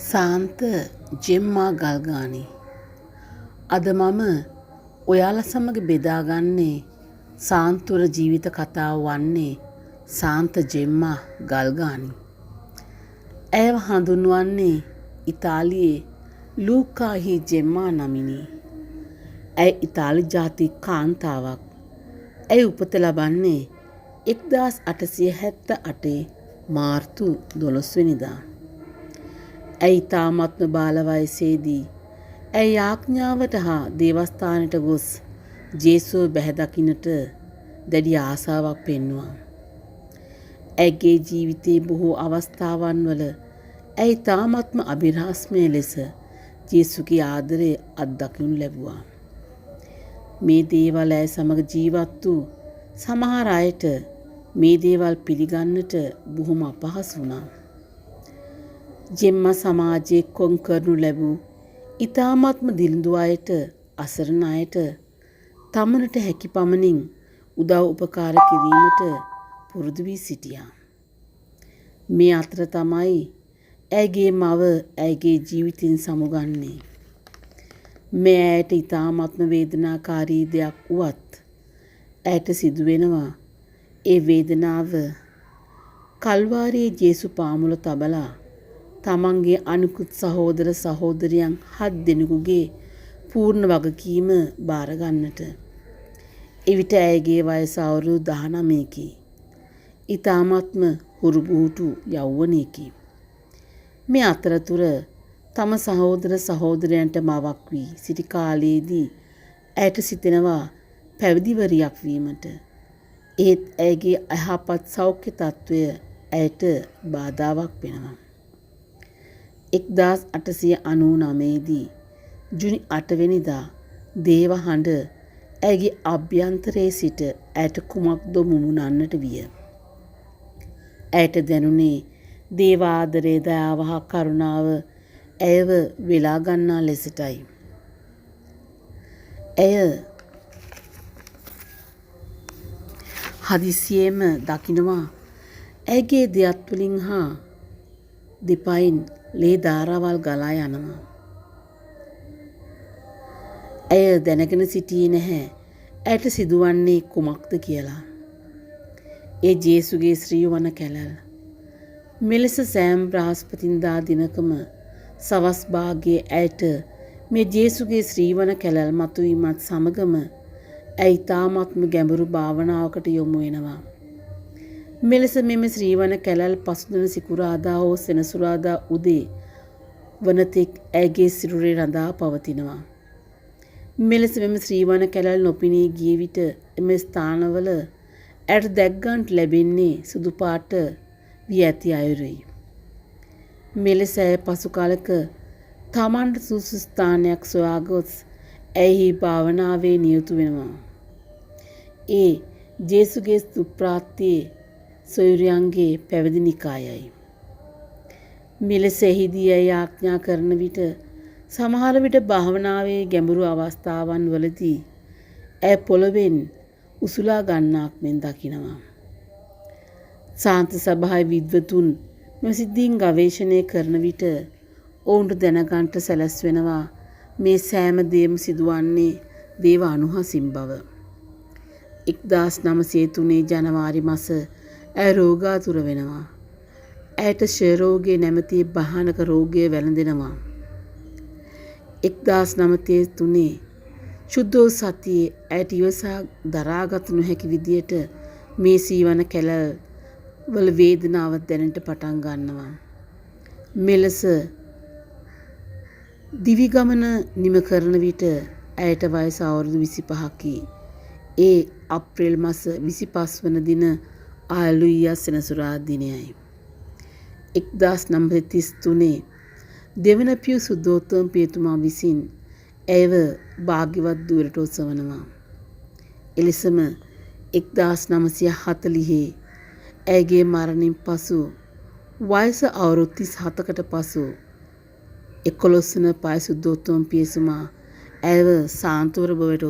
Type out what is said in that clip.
සාන්ත ජෙම්මා ගල්ගානි. අද මම ඔයාලා සමග බෙදාගන්නේ සාන්තුර ජීවිත කතාව වන්නේ සාන්ත ජෙම්මා ගල්ගානි. ඇයව හඳුන්වන්නේ ඉතාලියේ ලූකාහි ජෙම්මා නමිනි. ඇය ඉතාලි ජාතික කාන්තාවක්. ඇය උපත ලබන්නේ 1878 මාර්තු 12 වෙනිදා. ඇයි තාමත්ම බාල වයසේදී ඇය යාඥාවට හා දේවස්ථානයට ගොස් ජේසුව බැහැ දකින්නට දැඩි ආසාවක් පෙන්වුවා. ඇයගේ ජීවිතයේ බොහෝ අවස්ථාවන් වල ඇයි තාමත්ම අභිරහස්මය ලෙස ජේසුගේ ආදරය අත්දකිනු ලැබුවා. මේ දේවල් ඇය සමග ජීවත් වූ සමහර අයට මේ දේවල් පිළිගන්නට බොහොම අපහසු වුණා. ජෙම්මා සමාජයේ කොන් කරනු ලැබූ ඉතාමත්ම දිළිඳු අයට, අසරණ අයට තමනට හැකි පමණින් උදව් උපකාර කිරීමට පුරුදු වී සිටියා. මේ අතර තමයි ඇයගේ මව ඇයගේ ජීවිතයෙන් සමුගන්නේ. මේ ඇයට ඉතාමත්ම වේදනාකාරී දෙයක් වුවත් ඇයට සිදුවෙනවා ඒ වේදනාව කල්වාරියේ ජේසු පාමුල තබලා තමන්ගේ අනිකුත් සහෝදර සහෝදරියන් 7 දෙනෙකුගේ පූර්ණ වගකීම බාර ගන්නට. එවිට ඇයගේ වයස අවුරුදු 19කි. ඊ타මත්ම හුරුබුහුටු යෞවනයකි. මේ අතරතුර තම සහෝදර සහෝදරයන්ට මවක් වී සිටි කාලයේදී ඇයට සිතෙනවා පැවිදිවරියක් වීමට. ඒත් ඇයගේ අයහපත් සෞඛ්‍ය තත්ත්වය ඇයට බාධාවක් වෙනවා. 1899 දී ජුනි 8 වෙනිදා දේව හඬ ඇයගේ අභ්‍යන්තරයේ සිට ඇයට කුමක්ද මුමුණන්නට විය. ඇයට දැනුනේ දේව ආදරේ, දයාව හා කරුණාව ඇයව වෙලා ගන්නා ලෙසටයි. ඇය හදිසියෙම දකිනවා ඇයගේ දෙයත් වලින් හා දෙපයින් ලේ ධාරාවල් ගලා යනවා. ඇය දැනගෙන සිටියේ නැහැ ඇයට සිදුවන්නේ කුමක්ද කියලා. ඒ ජේසුගේ ශ්‍රී වන කැලල්. මෙලෙස සෑම බ්‍රහස්පතින්දා දිනකම සවස් භාගයේ ඇයට මේ ජේසුගේ ශ්‍රී වන කැලල් මතුවීමත් සමගම ඇයි තාමත්ම ගැඹුරු භාවනාවකට යොමු වෙනවා. මෙලෙස මෙම ශ්‍රී වන කැලල් පසුදින සිකුරාදා හෝ සෙනසුරාදා උදේ වනතෙක් ඇයගේ සිරුරේ රඳා පවතිනවා. මෙලෙස මෙම ශ්‍රී වන කැලල් නොපෙනී ගිය විට එම ස්ථානවල ඇයට දැක්ගන්ට ලැබෙන්නේ සුදු පාට වී ඇති අයුරුයි. මෙලෙස ඇය පසු කලක තමන්ට සුදුසු ස්ථානයක් සොයා ගොස් ඇයෙහි භාවනාවේ නියුතු වෙනවා. ඒ ජේසුගේ සුප්‍රාත්තියේ සොයුරියන්ගේ පැවිදි නිකායයි. මෙලෙස එහිදී ඇය යාඥා කරන විට සමහර විට භාවනාවේ ගැඹුරු අවස්ථාවන් වලදී ඇය පොළවෙන් උසුලා ගන්නාක් මෙන් දකිනවා. සාන්ත සභාවේ විද්වතුන් මෙම සිද්ධීන් ගවේෂණය කරන විට ඔවුන්ට දැනගන්නට සැලැස්වෙනවා මේ සෑම දෙයක්ම සිදුවන්නේ දේව අනුහසින් බව. 1903 ජනවාරි මාස ඇය රෝගාතුර වෙනවා. ඇයට ක්ෂය රෝගය නැමැති භයානක රෝගය වැළඳෙනවා. 1903 ශුද්ධ සතියේ ඇයට ඉවසා දරාගත නොහැකි විදියට මේ සීවන කැලල් වල වේදනාව දැනෙන්නට පටන් ගන්නවා. මෙලෙස දිවි ගමන නිම කරන විට ඇයට වයස අවුරුදු 25කි. ඒ අප්‍රේල් මාස 25 වන දින ආලුයියා සෙනසුරාදා දිනයයි. 1933 දෙවන පිය සුද්ධෝත්තම පියතුමා විසින් ඇයව භාග්‍යවත් ධුරයට ඔසවනවා. එලෙසම 1940 ඇයගේ මරණින් පසු වයස අවුරුදු 37කට පසු 11 වන පය සුද්ධෝත්තම පියතුමා ඇයව සාන්තුවර බවට